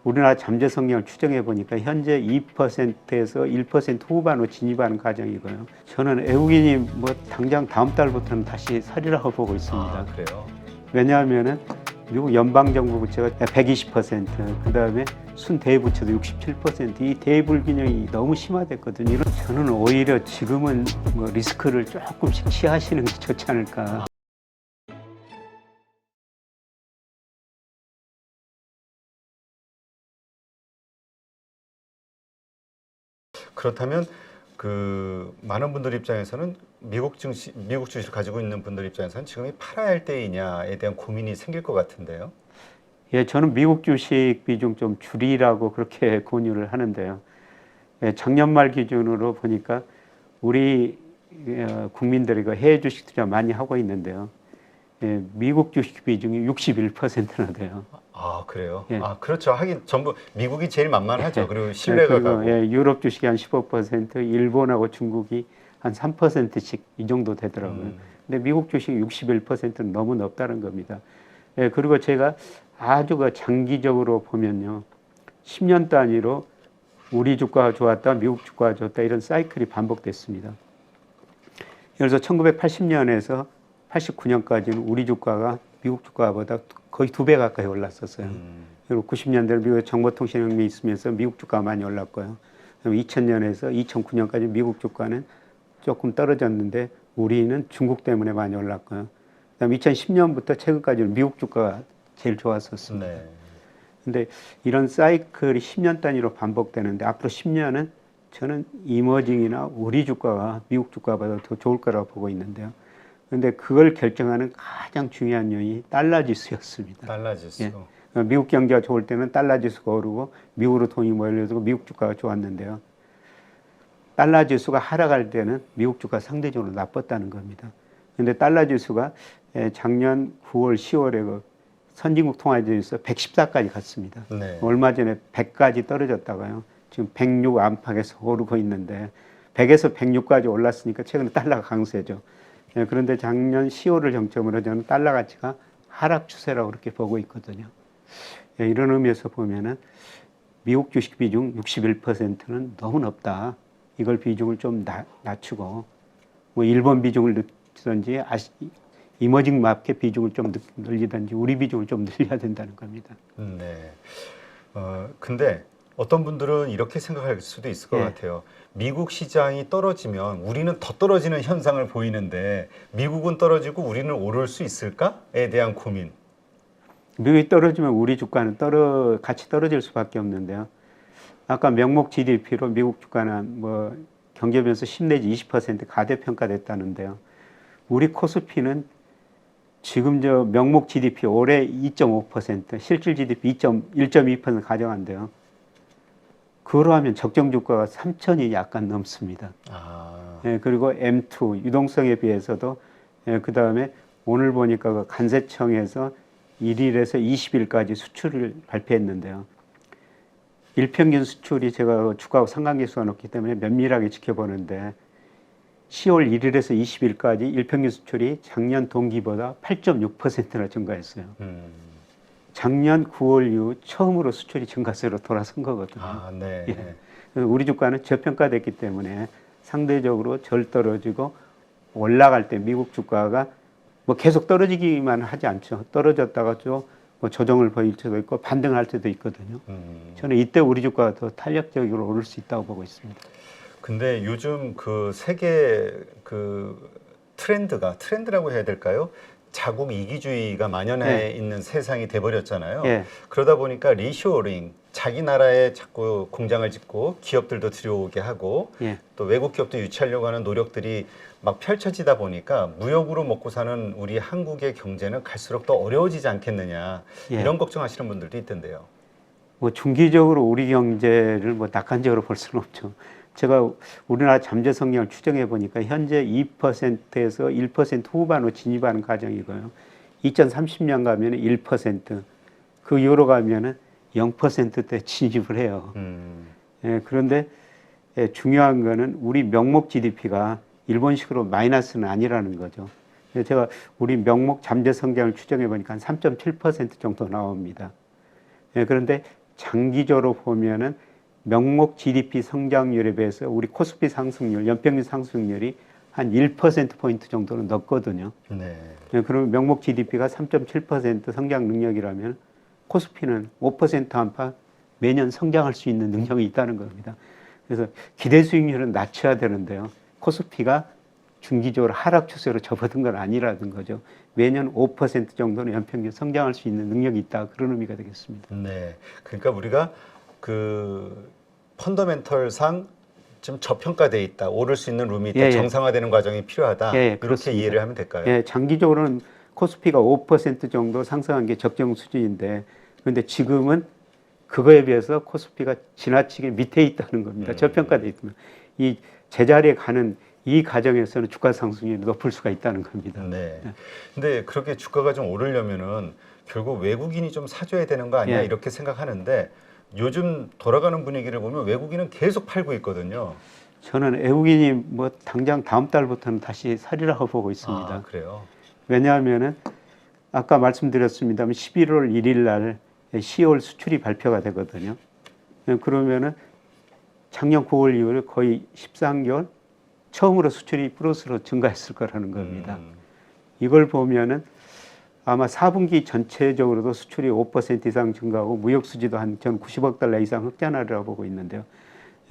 우리나라 잠재 성장을 추정해 보니까 현재 2%에서 1% 후반으로 진입하는 과정이고요. 저는 외국인이 뭐 당장 다음 달부터는 다시 살이라고 보고 있습니다. 아, 그래요? 왜냐하면은 미국 연방정부 부채가 120%, 그 다음에 순대부채도 67%, 이 대불균형이 너무 심화됐거든요. 저는 오히려 지금은 뭐 리스크를 조금씩 취하시는 게 좋지 않을까. 그렇다면 그 많은 분들 입장에서는 미국 주식을 가지고 있는 분들 입장에서는 지금이 팔아야 할 때이냐에 대한 고민이 생길 것 같은데요. 예, 저는 미국 주식 비중 좀 줄이라고 그렇게 권유를 하는데요. 예, 작년 말 기준으로 보니까 우리 국민들이 해외 주식 투자 많이 하고 있는데요. 예, 미국 주식 비중이 61%나 돼요. 아, 그래요? 예. 아, 그렇죠. 하긴 전부 미국이 제일 만만하죠. 그리고 예, 신뢰가 그리고 가고. 예, 유럽 주식이 한 15%, 일본하고 중국이 한 3%씩 이 정도 되더라고요. 근데 미국 주식이 61%는 너무 높다는 겁니다. 예, 그리고 제가 아주 장기적으로 보면요. 10년 단위로 우리 주가가 좋았다, 미국 주가가 좋았다 이런 사이클이 반복됐습니다. 그래서 1980년에서 89년까지는 우리 주가가 미국 주가보다 거의 2배 가까이 올랐었어요. 그리고 90년대는 미국 정보통신혁명이 있으면서 미국 주가가 많이 올랐고요. 2000년에서 2009년까지 미국 주가는 조금 떨어졌는데 우리는 중국 때문에 많이 올랐고요. 그다음 2010년부터 최근까지는 미국 주가가 제일 좋았었습니다. 네. 근데 이런 사이클이 10년 단위로 반복되는데 앞으로 10년은 저는 이머징이나 우리 주가가 미국 주가보다 더 좋을 거라고 보고 있는데요. 근데 그걸 결정하는 가장 중요한 요인이 달러 지수였습니다. 달러 지수. 예. 미국 경제가 좋을 때는 달러 지수가 오르고 미국으로 돈이 몰려들고 미국 주가가 좋았는데요. 달러 지수가 하락할 때는 미국 주가가 상대적으로 나빴다는 겁니다. 근데 달러 지수가 작년 9월, 10월에 그 선진국 통화지수 114까지 갔습니다. 네. 얼마 전에 100까지 떨어졌다가요. 지금 106 안팎에서 오르고 있는데 100에서 106까지 올랐으니까 최근에 달러가 강세죠. 예, 그런데 작년 10월을 정점으로 저는 달러 가치가 하락 추세라고 그렇게 보고 있거든요. 예, 이런 의미에서 보면은 미국 주식 비중 61%는 너무 높다. 이걸 비중을 좀 낮추고 뭐 일본 비중을 늦추든지 이머징 마켓 비중을 좀 늘리든지 우리 비중을 좀 늘려야 된다는 겁니다. 네. 근데 어떤 분들은 이렇게 생각할 수도 있을 것 예. 같아요. 미국 시장이 떨어지면 우리는 더 떨어지는 현상을 보이는데 미국은 떨어지고 우리는 오를 수 있을까에 대한 고민. 미국이 떨어지면 우리 주가는 같이 떨어질 수밖에 없는데요. 아까 명목 GDP로 미국 주가는 뭐 경제 변수 10 내지 20% 가대평가됐다는데요. 우리 코스피는 지금 저 명목 GDP 올해 2.5%, 실질 GDP 1.2% 가져간대요. 그거로 하면 적정 주가가 3천이 약간 넘습니다. 예, 그리고 M2 유동성에 비해서도 그 다음에 오늘 보니까 그 간세청에서 1일에서 20일까지 수출을 발표했는데요. 일평균 수출이 제가 주가하고 상관계수가 높기 때문에 면밀하게 지켜보는데 10월 1일에서 20일까지 일평균 수출이 작년 동기보다 8.6%나 증가했어요. 작년 9월 이후 처음으로 수출이 증가세로 돌아선 거거든요. 아, 네. 예. 우리 주가는 저평가됐기 때문에 상대적으로 절 떨어지고 올라갈 때 미국 주가가 뭐 계속 떨어지기만 하지 않죠. 떨어졌다가 좀 뭐 조정을 보일 때도 있고 반등할 때도 있거든요. 저는 이때 우리 주가가 더 탄력적으로 오를 수 있다고 보고 있습니다. 근데 요즘 그 세계 그 트렌드라고 해야 될까요? 자국 이기주의가 만연해 있는 세상이 돼버렸잖아요. 그러다 보니까 리쇼어링, 자기 나라에 자꾸 공장을 짓고 기업들도 들여오게 하고 또 외국 기업도 유치하려고 하는 노력들이 막 펼쳐지다 보니까 무역으로 먹고 사는 우리 한국의 경제는 갈수록 더 어려워지지 않겠느냐 이런 걱정하시는 분들도 있던데요. 뭐 중기적으로 우리 경제를 뭐 낙관적으로 볼 수는 없죠. 제가 우리나라 잠재 성장을 추정해 보니까 현재 2%에서 1% 후반으로 진입하는 과정이고요. 2030년 가면 1%, 그 이후로 가면은 0%대 진입을 해요. 예, 그런데 중요한 거는 우리 명목 GDP가 일본식으로 마이너스는 아니라는 거죠. 제가 우리 명목 잠재 성장을 추정해 보니까 한 3.7% 정도 나옵니다. 예, 그런데 장기적으로 보면은 명목 GDP 성장률에 비해서 우리 코스피 상승률, 연평균 상승률이 한 1%포인트 정도는 높거든요. 네. 그러면 명목 GDP가 3.7% 성장 능력이라면 코스피는 5% 안팎 매년 성장할 수 있는 능력이 있다는 겁니다. 그래서 기대 수익률은 낮춰야 되는데요. 코스피가 중기적으로 하락 추세로 접어든 건 아니라는 거죠. 매년 5% 정도는 연평균 성장할 수 있는 능력이 있다. 그런 의미가 되겠습니다. 네. 그러니까 우리가 그 펀더멘털상 좀 저평가돼 있다. 오를 수 있는 룸이 있다. 예, 예. 정상화되는 과정이 필요하다. 예, 이렇게 그렇습니다. 이해를 하면 될까요? 예, 장기적으로는 코스피가 5% 정도 상승한 게 적정 수준인데, 그런데 지금은 그거에 비해서 코스피가 지나치게 밑에 있다는 겁니다. 저평가돼 있으면. 이 제자리에 가는 이 과정에서는 주가 상승률이 높을 수가 있다는 겁니다. 네. 근데 그렇게 주가가 좀 오르려면은 결국 외국인이 좀 사줘야 되는 거 아니야? 예. 이렇게 생각하는데 요즘 돌아가는 분위기를 보면 외국인은 계속 팔고 있거든요. 저는 외국인이 뭐 당장 다음 달부터는 다시 살이라고 보고 있습니다. 아, 그래요? 왜냐하면은 아까 말씀드렸습니다만 11월 1일 날 10월 수출이 발표가 되거든요. 그러면은 작년 9월 이후에 거의 13개월 처음으로 수출이 플러스로 증가했을 거라는 겁니다. 이걸 보면은 아마 4분기 전체적으로도 수출이 5% 이상 증가하고 무역 수지도 한 전 90억 달러 이상 흑자나리라고 보고 있는데요.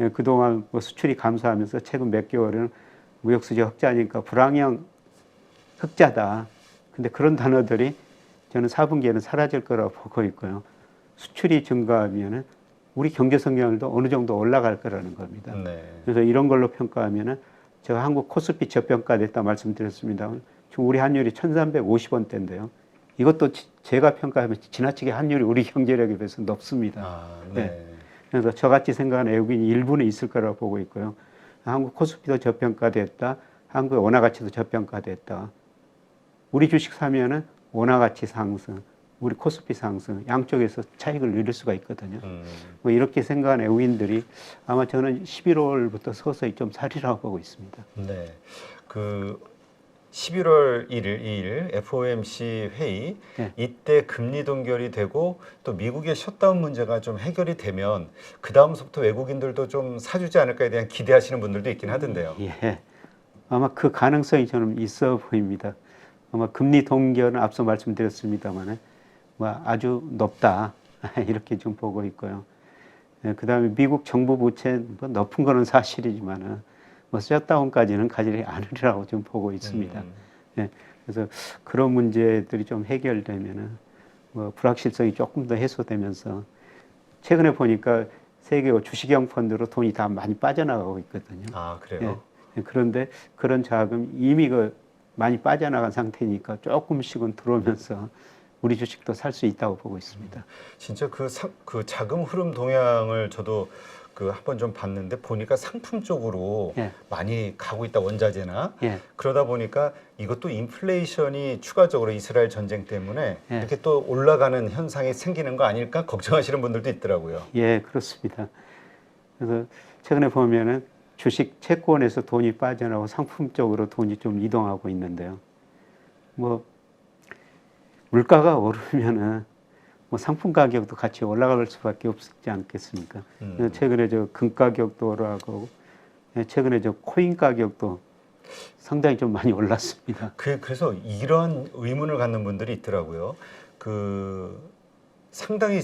예, 그동안 뭐 수출이 감소하면서 최근 몇 개월은 무역 수지 흑자니까 불황형 흑자다. 근데 그런 단어들이 저는 4분기에는 사라질 거라고 보고 있고요. 수출이 증가하면은 우리 경제 성장률도 어느 정도 올라갈 거라는 겁니다. 네. 그래서 이런 걸로 평가하면은 제가 한국 코스피 저평가됐다 말씀드렸습니다. 지금 우리 환율이 1,350원대인데요. 이것도 제가 평가하면 지나치게 환율이 우리 경제력에 비해서 높습니다. 아, 네. 네. 그래서 저같이 생각하는 외국인이 일부는 있을 거라고 보고 있고요. 한국 코스피도 저평가됐다. 한국의 원화 가치도 저평가됐다. 우리 주식 사면은 원화 가치 상승, 우리 코스피 상승 양쪽에서 차익을 누릴 수가 있거든요. 뭐 이렇게 생각하는 외국인들이 아마 저는 11월부터 서서히 좀 살이라고 보고 있습니다. 네. 그 11월 1일, 2일 FOMC 회의 네. 이때 금리 동결이 되고 또 미국의 셧다운 문제가 좀 해결이 되면 그 다음부터 외국인들도 좀 사주지 않을까에 대한 기대하시는 분들도 있긴 하던데요. 예. 아마 그 가능성이 저는 있어 보입니다. 아마 금리 동결은 앞서 말씀드렸습니다만 뭐 아주 높다 이렇게 좀 보고 있고요. 그다음에 미국 정부 부채 뭐 높은 거는 사실이지만은 뭐 셧다운까지는 가지 않으리라고 좀 보고 있습니다. 예, 그래서 그런 문제들이 좀 해결되면은 뭐 불확실성이 조금 더 해소되면서 최근에 보니까 세계 주식형 펀드로 돈이 다 많이 빠져나가고 있거든요. 아, 그래요? 예, 그런데 그런 자금 이미 많이 빠져나간 상태니까 조금씩은 들어오면서 우리 주식도 살 수 있다고 보고 있습니다. 진짜 그 자금 흐름 동향을 저도 그 한번 좀 봤는데 보니까 상품 쪽으로 예. 많이 가고 있다, 원자재나. 예. 그러다 보니까 이것도 인플레이션이 추가적으로 이스라엘 전쟁 때문에 예. 이렇게 또 올라가는 현상이 생기는 거 아닐까 걱정하시는 분들도 있더라고요. 예, 그렇습니다. 그래서 최근에 보면은 주식 채권에서 돈이 빠져나오고 상품 쪽으로 돈이 좀 이동하고 있는데요. 뭐 물가가 오르면은 뭐 상품 가격도 같이 올라갈 수밖에 없지 않겠습니까? 최근에 금 가격도 올라가고 최근에 코인 가격도 상당히 좀 많이 올랐습니다. 그래서 이런 의문을 갖는 분들이 있더라고요. 그 상당히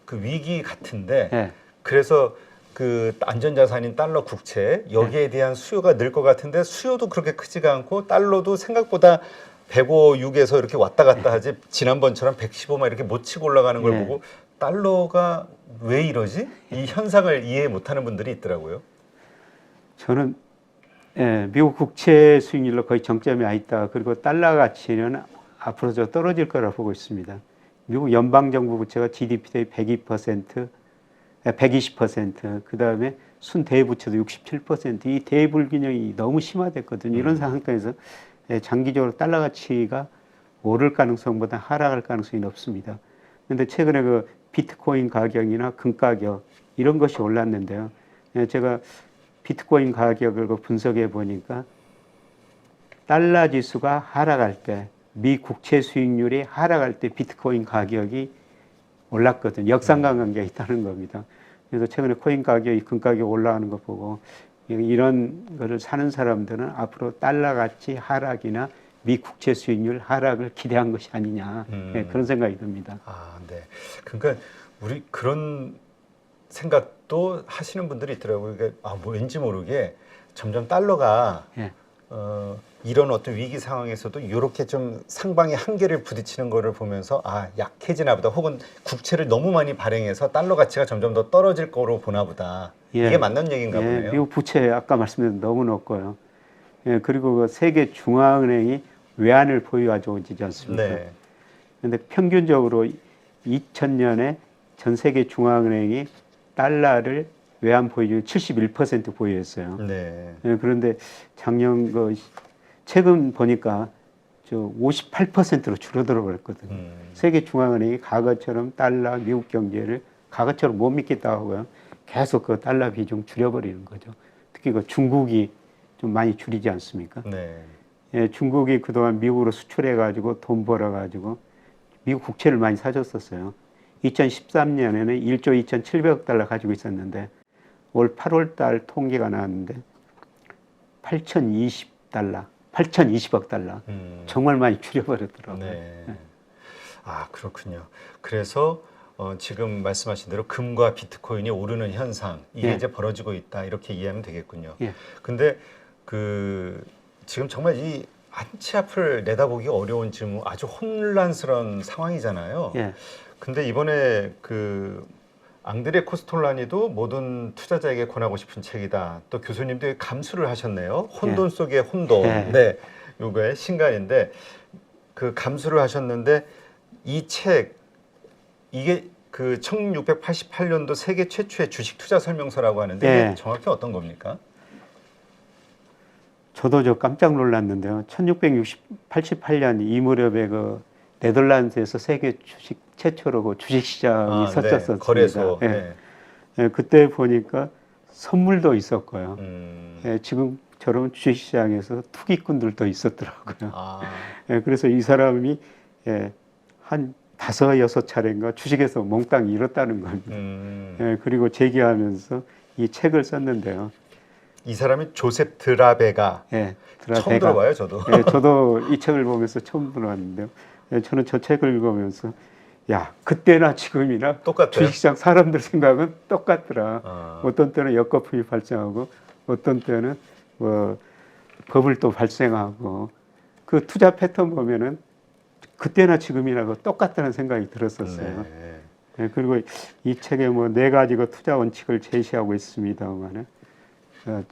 그 위기 같은데 예. 그래서 그 안전자산인 달러 국채 여기에 대한 수요가 늘 것 같은데 수요도 그렇게 크지가 않고 달러도 생각보다 105, 6에서 이렇게 왔다 갔다 하지 지난번처럼 115만 이렇게 못 치고 올라가는 걸 보고 달러가 왜 이러지? 이 현상을 이해 못하는 분들이 있더라고요. 저는 미국 국채 수익률로 거의 정점에 와 있다. 그리고 달러 가치는 앞으로 떨어질 거라 보고 있습니다. 미국 연방정부 부채가 GDP 대비 102%, 120%, 그 다음에 순대부채도 67%. 이 대불균형이 너무 심화됐거든요. 이런 상황에서 장기적으로 달러 가치가 오를 가능성보다 하락할 가능성이 높습니다. 그런데 최근에 그 비트코인 가격이나 금 가격 이런 것이 올랐는데요. 제가 비트코인 가격을 분석해 보니까 달러 지수가 하락할 때, 미 국채 수익률이 하락할 때 비트코인 가격이 올랐거든요. 역상관계가 있다는 겁니다. 그래서 최근에 코인 가격이 금 가격이 올라가는 거 보고 이런 거를 사는 사람들은 앞으로 달러 가치 하락이나 미 국채 수익률 하락을 기대한 것이 아니냐 네, 그런 생각이 듭니다. 아, 네. 그러니까 우리 그런 생각도 하시는 분들이 있더라고요. 그러니까 뭐 왠지 모르게 점점 달러가 예. 이런 어떤 위기 상황에서도 이렇게 좀 상방의 한계를 부딪히는 거를 보면서 아, 약해지나 보다. 혹은 국채를 너무 많이 발행해서 달러 가치가 점점 더 떨어질 거로 보나 보다. 예. 이게 맞는 얘기인가 보네요. 미국 부채 아까 말씀드린 너무 높고요. 예, 그리고 그 세계 중앙은행이 외환을 보유하고 있지 않습니까? 네. 그런데 평균적으로 2000년에 전 세계 중앙은행이 달러를 외환 보유율 71% 보유했어요. 네. 예, 그런데 작년 최근 보니까 저 58%로 줄어들어 버렸거든요. 세계 중앙은행이 과거처럼 달러 미국 경제를 과거처럼 못 믿겠다고 하고요. 계속 그 달러 비중 줄여버리는 거죠. 특히 그 중국이 좀 많이 줄이지 않습니까? 네. 예, 중국이 그동안 미국으로 수출해가지고 돈 벌어가지고 미국 국채를 많이 사줬었어요. 2013년에는 1조 2,700억 달러 가지고 있었는데 올 8월 달 통계가 나왔는데 8,020억 달러. 정말 많이 줄여버렸더라고요. 네. 아, 그렇군요. 그래서 지금 말씀하신 대로 금과 비트코인이 오르는 현상 이게 예. 이제 벌어지고 있다 이렇게 이해하면 되겠군요. 예. 근데 지금 정말 이 한치 앞을 내다보기 어려운 지금 아주 혼란스러운 상황이잖아요. 예. 근데 이번에 앙드레 코스톨라니도 모든 투자자에게 권하고 싶은 책이다. 또 교수님도 감수를 하셨네요. 혼돈 속의 혼돈. 예. 네, 요거의 신간인데 그 감수를 하셨는데 이 책 이게 1688년도 세계 최초의 주식 투자 설명서라고 하는데 예. 이게 정확히 어떤 겁니까? 저도 깜짝 놀랐는데요. 1688년 이 무렵에 네덜란드에서 세계 주식 최초로 그 주식 시장이 설쳤었습니다. 네, 거래소. 예. 네. 예, 그때 보니까 선물도 있었고요. 예, 지금처럼 주식 시장에서 투기꾼들도 있었더라고요. 아. 예, 그래서 이 사람이 한 5-6차례인가 주식에서 몽땅 잃었다는 겁니다. 예, 그리고 재기하면서 이 책을 썼는데요. 이 사람이 조셉 드라베가. 예, 처음 들어봐요, 저도. 예, 저도 이 책을 보면서 처음 들어봤는데요. 예, 저는 저 책을 읽으면서 야, 그때나 지금이나 똑같아요? 주식시장 사람들 생각은 똑같더라. 아. 어떤 때는 역거품이 발생하고 어떤 때는 뭐 버블도 발생하고 그 투자 패턴 보면은 그때나 지금이나 똑같다는 생각이 들었었어요. 네. 예, 그리고 이 책에 뭐 4가지 투자 원칙을 제시하고 있습니다만은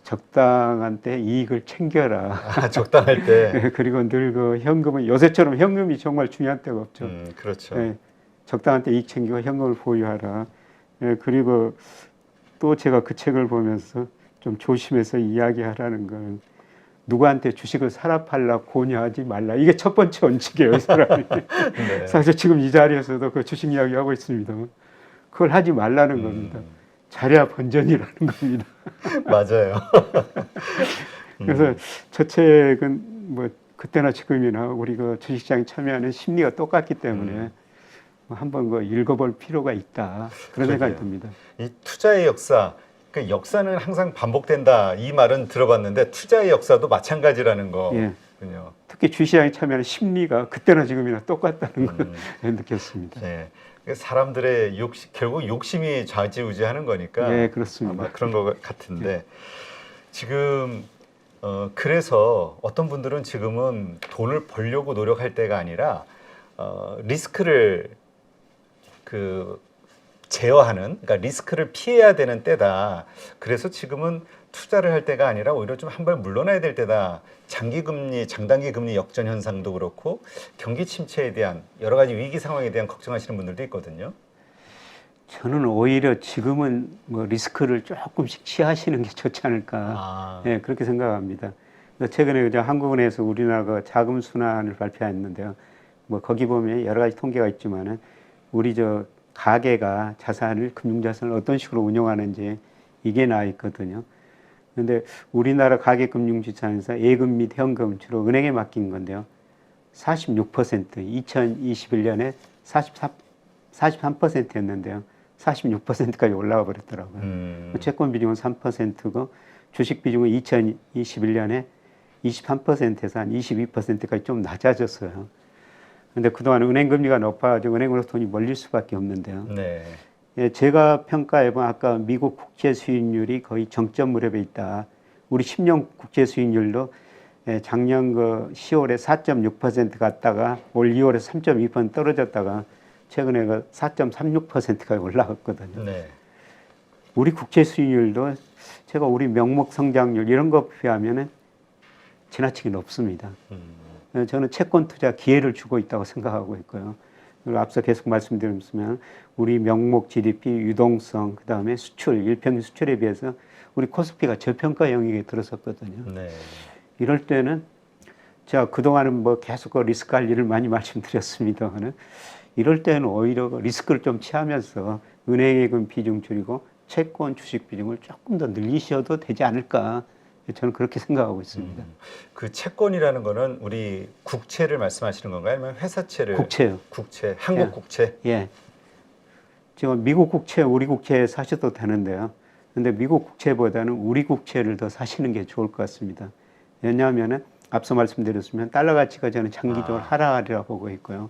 적당한 때 이익을 챙겨라. 아, 적당할 때. 예, 그리고 늘 현금은 요새처럼 현금이 정말 중요한 때가 없죠. 그렇죠. 예, 적당한 때 이익 챙기고 현금을 보유하라. 예, 그리고 또 제가 그 책을 보면서 좀 조심해서 이야기하라는 건 누구한테 주식을 사라 팔라 권유하지 말라. 이게 첫 번째 원칙이에요, 이 사람이. 네. 사실 지금 이 자리에서도 그 주식 이야기 하고 있습니다. 그걸 하지 말라는 겁니다. 잘해야 번전이라는 겁니다. 맞아요. 그래서 저 책은 뭐 그때나 지금이나 우리 주식시장에 참여하는 심리가 똑같기 때문에 한번 읽어볼 필요가 있다. 그런 생각이 듭니다. 이 투자의 역사, 그러니까 역사는 항상 반복된다. 이 말은 들어봤는데 투자의 역사도 마찬가지라는 거군요. 예. 특히 주식시장에 참여하는 심리가 그때나 지금이나 똑같다는 걸 느꼈습니다. 네. 사람들의 결국 욕심이 좌지우지하는 거니까. 네, 그렇습니다. 아마 그런 것 같은데 지금 그래서 어떤 분들은 지금은 돈을 벌려고 노력할 때가 아니라 리스크를 제어하는, 그러니까 리스크를 피해야 되는 때다. 그래서 지금은 투자를 할 때가 아니라 오히려 좀 한 발 물러나야 될 때다. 장기금리, 장단기 금리 역전 현상도 그렇고 경기 침체에 대한 여러 가지 위기 상황에 대한 걱정하시는 분들도 있거든요. 저는 오히려 지금은 뭐 리스크를 조금씩 취하시는 게 좋지 않을까. 예, 그렇게 생각합니다. 최근에 한국은행에서 우리나라 자금 순환을 발표했는데요. 뭐 거기 보면 여러 가지 통계가 있지만은 우리 가계가 금융자산을 어떤 식으로 운영하는지 이게 나와 있거든요. 그런데 우리나라 가계 금융資産에서 예금 및 현금 주로 은행에 맡긴 건데요. 46%, 2021년에 43%였는데요. 46%까지 올라가 버렸더라고요. 채권 비중은 3%고 주식 비중은 2021년에 23%에서 한 22%까지 좀 낮아졌어요. 근데 그동안 은행 금리가 높아가지고 은행으로 돈이 몰릴 수밖에 없는데요. 네. 예, 제가 평가해본 아까 미국 국채 수익률이 거의 정점 무렵에 있다. 우리 10년 국채 수익률도 작년 그 10월에 4.6% 갔다가 올 2월에 3.2% 떨어졌다가 최근에 그 4.36%까지 올라갔거든요. 네. 우리 국채 수익률도 제가 우리 명목 성장률 이런 거 비하면은 지나치게 높습니다. 저는 채권 투자 기회를 주고 있다고 생각하고 있고요. 그리고 앞서 계속 말씀드렸지만 우리 명목 GDP 유동성 그다음에 수출 일평균 수출에 비해서 우리 코스피가 저평가 영역에 들어섰거든요. 네. 이럴 때는 제가 그동안은 뭐 계속 그 리스크 관리를 많이 말씀드렸습니다만은 이럴 때는 오히려 리스크를 좀 취하면서 은행예금 비중 줄이고 채권 주식 비중을 조금 더 늘리셔도 되지 않을까 저는 그렇게 생각하고 있습니다. 그 채권이라는 거는 우리 국채를 말씀하시는 건가요? 아니면 회사채를? 국채요. 국채, 한국 예. 국채? 예. 지금 미국 국채, 우리 국채 사셔도 되는데요. 근데 미국 국채보다는 우리 국채를 더 사시는 게 좋을 것 같습니다. 왜냐하면은 앞서 말씀드렸으면 달러 가치가 저는 장기적으로 하락하리라 보고 있고요.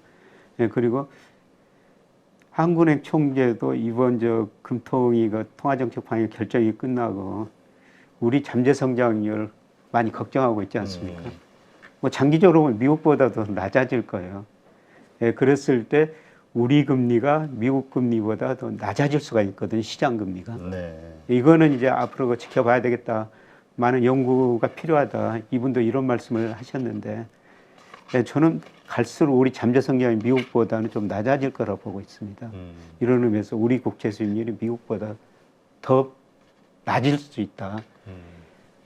예, 그리고 한국은행 총재도 이번 저 금통위 그 통화정책 방향 결정이 끝나고 우리 잠재 성장률 많이 걱정하고 있지 않습니까? 뭐 장기적으로 보면 미국보다도 낮아질 거예요. 예, 그랬을 때 우리 금리가 미국 금리보다 더 낮아질 수가 있거든요. 시장 금리가. 네. 이거는 이제 앞으로 지켜봐야 되겠다. 많은 연구가 필요하다. 이분도 이런 말씀을 하셨는데 예, 저는 갈수록 우리 잠재 성장이 미국보다는 좀 낮아질 거라고 보고 있습니다. 이런 의미에서 우리 국채 수익률이 미국보다 더 낮을 수 있다.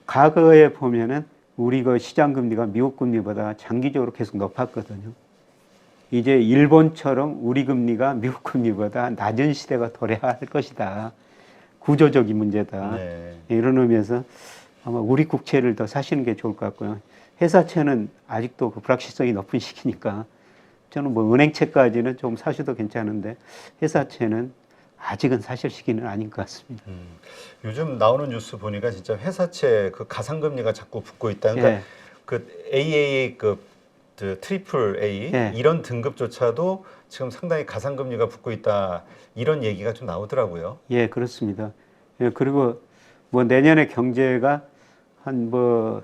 과거에 보면은 우리 그 시장 금리가 미국 금리보다 장기적으로 계속 높았거든요. 이제 일본처럼 우리 금리가 미국 금리보다 낮은 시대가 도래할 것이다. 구조적인 문제다. 네. 이런 의미에서 아마 우리 국채를 더 사시는 게 좋을 것 같고요. 회사채는 아직도 그 불확실성이 높은 시기니까 저는 뭐 은행채까지는 좀 사셔도 괜찮은데 회사채는 아직은 사실 시기는 아닌 것 같습니다. 요즘 나오는 뉴스 보니까 진짜 회사채 그 가상금리가 자꾸 붙고 있다. 그러니까 예. 그 AAA급, 그 트리플 A 예. 이런 등급조차도 지금 상당히 가상금리가 붙고 있다. 이런 얘기가 좀 나오더라고요. 예, 그렇습니다. 예, 그리고 뭐 내년에 경제가 한 뭐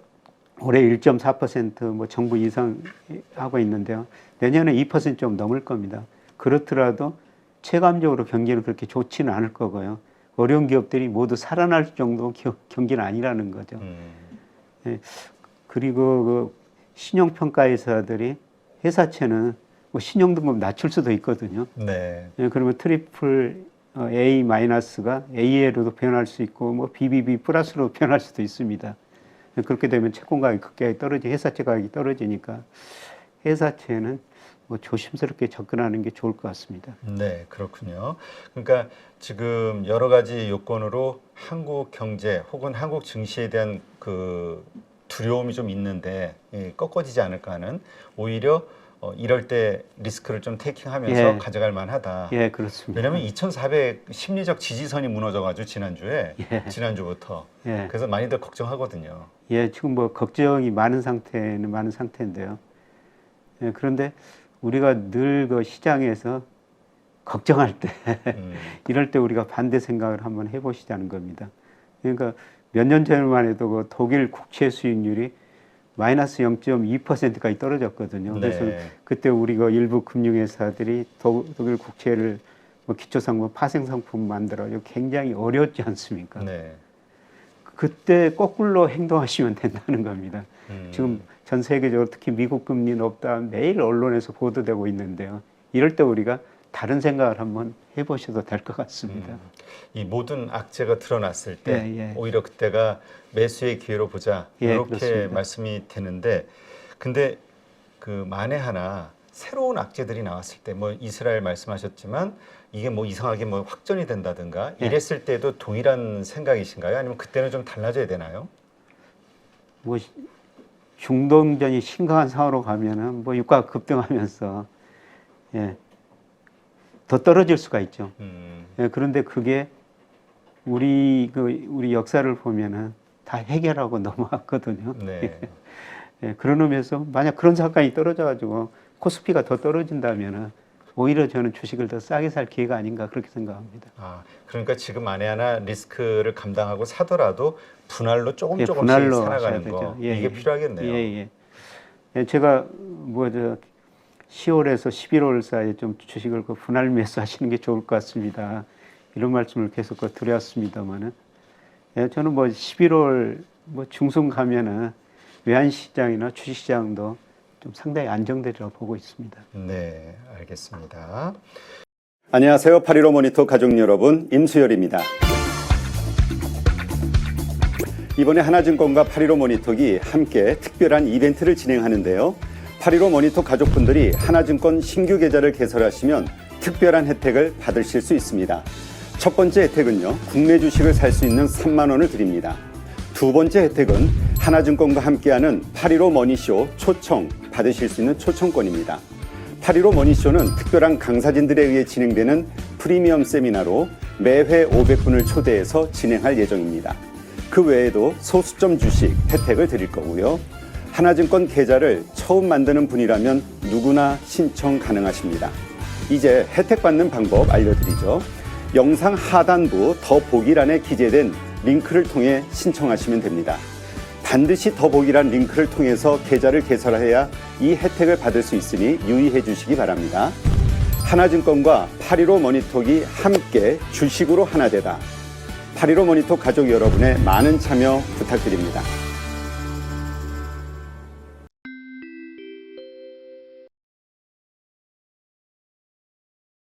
올해 1.4% 정부 이상하고 있는데요. 내년에 2%좀 넘을 겁니다. 그렇더라도 체감적으로 경기는 그렇게 좋지는 않을 거고요. 어려운 기업들이 모두 살아날 정도 경기는 아니라는 거죠. 예, 그리고 그 신용평가회사들이 회사채는 뭐 신용등급 낮출 수도 있거든요. 네. 예, 그러면 트리플 A 마이너스가 AA로도 변할 수 있고 뭐 BBB 플러스로 변할 수도 있습니다. 그렇게 되면 채권 가격이 급격하게 회사채 가격이 떨어지니까 회사채는 뭐 조심스럽게 접근하는 게 좋을 것 같습니다. 네, 그렇군요. 그러니까 지금 여러 가지 요건으로 한국 경제 혹은 한국 증시에 대한 그 두려움이 좀 있는데 꺾어지지 않을까 하는 오히려 이럴 때 리스크를 좀 테이킹하면서 예. 가져갈 만하다. 예, 그렇습니다. 왜냐하면 2,400 심리적 지지선이 무너져가지고 지난주부터 예. 그래서 많이들 걱정하거든요. 예, 지금 뭐 걱정이 많은 상태인데요. 예, 그런데 우리가 늘 그 시장에서 걱정할 때 이럴 때 우리가 반대 생각을 한번 해보시자는 겁니다. 그러니까 몇 년 전만 해도 그 독일 국채 수익률이 마이너스 0.2%까지 떨어졌거든요. 그래서 네. 그때 우리 그 일부 금융회사들이 독일 국채를 뭐 기초상품, 파생상품 만들어 굉장히 어려웠지 않습니까? 네. 그때 거꾸로 행동하시면 된다는 겁니다. 지금 전 세계적으로 특히 미국 금리 높다 매일 언론에서 보도되고 있는데요. 이럴 때 우리가 다른 생각을 한번 해보셔도 될 것 같습니다. 이 모든 악재가 드러났을 때 예, 예. 오히려 그때가 매수의 기회로 보자 예, 이렇게 그렇습니다. 말씀이 되는데 근데 그 만에 하나 새로운 악재들이 나왔을 때 뭐 이스라엘 말씀하셨지만 이게 뭐 이상하게 뭐 확전이 된다든가 예. 이랬을 때도 동일한 생각이신가요? 아니면 그때는 좀 달라져야 되나요? 뭐 중동전이 심각한 상황으로 가면은 뭐 유가가 급등하면서 예. 더 떨어질 수가 있죠. 음. 예, 그런데 그게 우리 역사를 보면은 다 해결하고 넘어왔거든요. 네. 예, 그런 의미에서 만약 그런 사건이 떨어져가지고 코스피가 더 떨어진다면은 오히려 저는 주식을 더 싸게 살 기회가 아닌가 그렇게 생각합니다. 아, 그러니까 지금 만에 하나 리스크를 감당하고 사더라도 분할로 조금 예, 조금씩 분할로 살아가는 하셔야 거 되죠. 예, 이게 예. 필요하겠네요. 예. 제가 10월에서 11월 사이에 좀 주식을 그 분할 매수하시는 게 좋을 것 같습니다. 이런 말씀을 계속 드렸습니다만은 저는 11월 중순 가면은 외환시장이나 주식시장도 좀 상당히 안정되리라고 보고 있습니다. 네, 알겠습니다. 안녕하세요. 8.15 모니터 가족 여러분, 임수열입니다. 이번에 하나증권과 8.15 모니터기 함께 특별한 이벤트를 진행하는데요. 8.15 모니터 가족분들이 하나증권 신규 계좌를 개설하시면 특별한 혜택을 받으실 수 있습니다. 첫 번째 혜택은요, 국내 주식을 살 수 있는 3만 원을 드립니다. 두 번째 혜택은 하나증권과 함께하는 8.15 머니쇼 초청 받으실 수 있는 초청권입니다. 8.15 머니쇼는 특별한 강사진들에 의해 진행되는 프리미엄 세미나로 매회 500분을 초대해서 진행할 예정입니다. 그 외에도 소수점 주식 혜택을 드릴 거고요. 하나증권 계좌를 처음 만드는 분이라면 누구나 신청 가능하십니다. 이제 혜택 받는 방법 알려드리죠. 영상 하단부 더보기란에 기재된 링크를 통해 신청하시면 됩니다. 반드시 더보기란 링크를 통해서 계좌를 개설해야 이 혜택을 받을 수 있으니 유의해 주시기 바랍니다. 하나증권과 8.15 모니터기 함께 주식으로 하나 되다. 8.15 모니터 가족 여러분의 많은 참여 부탁드립니다.